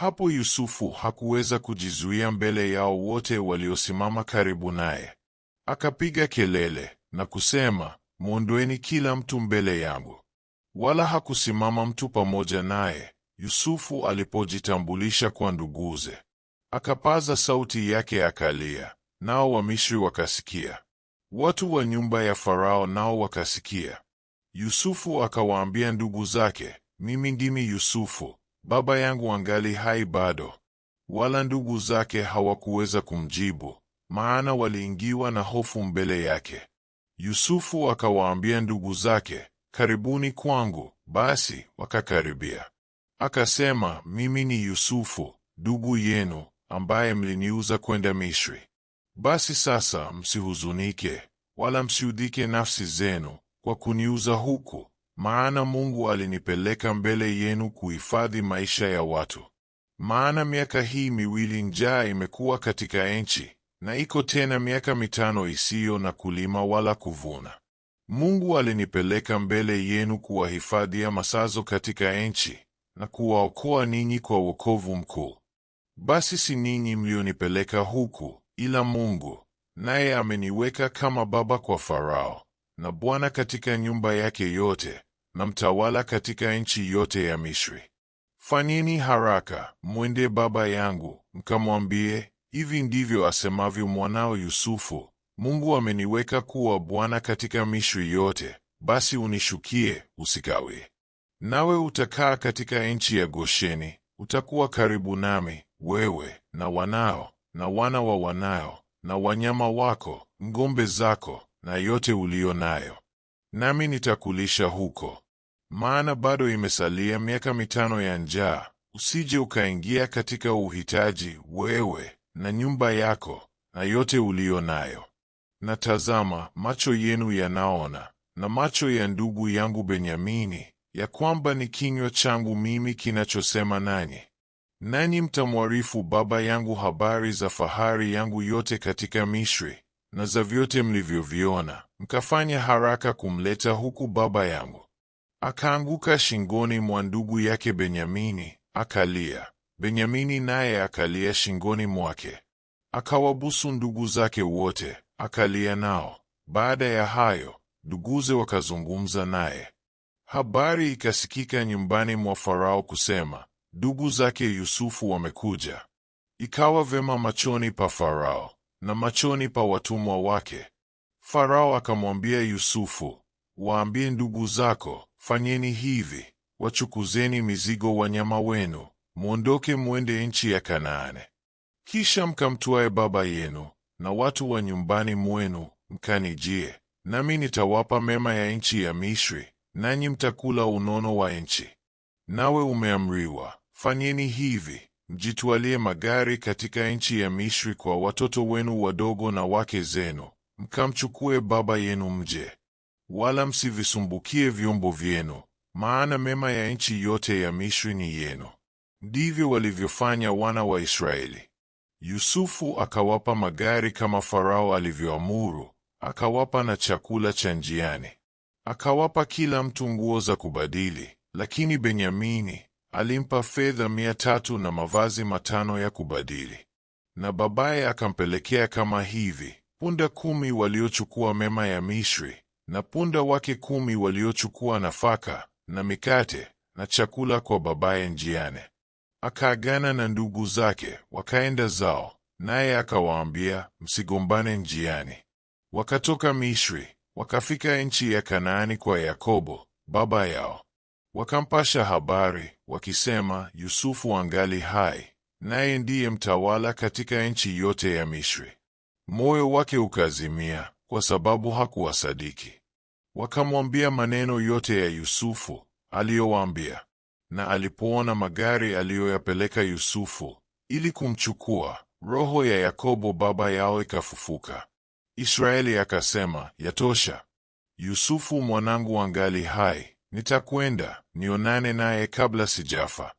Hapo Yusufu hakuweza kujizuia mbele yao wote waliosimama karibu naye. Akapiga kelele na kusema, "Mwondoeni kila mtu mbele yangu." Wala hakusimama mtu pamoja naye Yusufu alipojitambulisha kwa nduguze. Akapaza sauti yake akalia, nao Wamisri wakasikia. Watu wa nyumba ya Farao nao wakasikia. Yusufu akawaambia ndugu zake, "Mimi ndimi Yusufu, baba yangu angali hai bado." Wala ndugu zake hawakuweza kumjibu, maana waliingiwa na hofu mbele yake. Yusufu akawaambia ndugu zake, "Karibuni kwangu." Basi wakakaribia. Akasema, "Mimi ni Yusufu, ndugu yenu, ambaye mliniuza kwenda Misri. Basi sasa msihuzunike, wala msiudhike nafsi zenu kwa kuniuza huku, maana Mungu alinipeleka mbele yenu kuhifadhi maisha ya watu. Maana miaka hii miwili njaa imekuwa katika nchi, na iko tena miaka 5 isiyo na kulima wala kuvuna. Mungu alinipeleka mbele yenu kuwahifadhia masazo katika nchi, na kuwaokoa ninyi kwa wokovu mkuu. Basi si ninyi mlionipeleka huku, ila Mungu, naye ameniweka kama baba kwa Farao, na bwana katika nyumba yake yote, na mtawala katika nchi yote ya Misri. Fanyeni haraka, mwende baba yangu, mkamwambie, hivi ndivyo asemavyo mwanao Yusufu, Mungu ameniweka kuwa bwana katika Misri yote, basi unishukie, usikawie. Nawe utakaa katika nchi ya Gosheni, utakuwa karibu nami, wewe, na wanao, na wana wa wanao, na wanyama wako, ng'ombe zako, na yote ulio nayo. Nami nitakulisha huko. Maana bado imesalia miaka 5 ya njaa, usije ukaingia katika uhitaji, wewe, na nyumba yako, na yote ulio nayo. Na tazama, macho yenu yanaona, na macho ya ndugu yangu Benyamini, ya kwamba ni kinywa changu mimi kinachosema nanyi. Nanyi mtamwarifu baba yangu habari za fahari yangu yote katika Misri, na za vyote mlivyoviona, mkafanya haraka kumleta huku baba yangu. Akaanguka shingoni mwa ndugu yake Benyamini, akalia. Benyamini naye akalia shingoni mwake. Akawabusu ndugu zake wote, akalia nao. Baada ya hayo, nduguze wakazungumza naye. Habari ikasikika nyumbani mwa Farao kusema, ndugu zake Yusufu wamekuja. Ikawa vema machoni pa Farao na machoni pa watumwa wake. Farao akamwambia Yusufu, waambie ndugu zako, fanyeni hivi, wachukuzeni mizigo wanyama wenu, mwondoke mwende nchi ya Kanaani. Kisha mkamtwae baba yenu na watu wa nyumbani mwenu, mkanijie, nami nitawapa mema ya nchi ya Misri, nanyi mtakula unono wa nchi. Nawe umeamriwa, fanyeni hivi, mjitwalie magari katika nchi ya Misri kwa watoto wenu wadogo na wake zenu, mkamchukue baba yenu mje. Wala msivisumbukie vyombo vyenu, maana mema ya nchi yote ya Misri ni yenu. Ndivyo walivyofanya wana wa Israeli. Yusufu akawapa magari kama Farao alivyoamuru, akawapa na chakula cha njiani. Akawapa kila mtu nguo za kubadili, lakini Benyamini alimpa fedha 300 na mavazi 5 ya kubadili. Na babaye akampelekea kama hivi, punda 10 waliochukua mema ya Misri, na punda wake 10 waliochukua nafaka, na mikate, na chakula kwa babaye njiani. Akaagana na ndugu zake, wakaenda zao, naye akawaambia, msigombane njiani. Wakatoka Misri, wakafika nchi ya Kanaani kwa Yakobo, baba yao. Wakampasha habari, wakisema, Yusufu angali hai, naye ndiye mtawala katika nchi yote ya Misri. Moyo wake ukazimia, kwa sababu hakuwasadiki. Wakamwambia maneno yote ya Yusufu aliyowaambia. Na alipoona magari aliyoyapeleka Yusufu ili kumchukua, roho ya Yakobo baba yao ikafufuka. Israeli akasema, yatosha. Yusufu mwanangu angali hai, nitakwenda nionane naye kabla sijafa.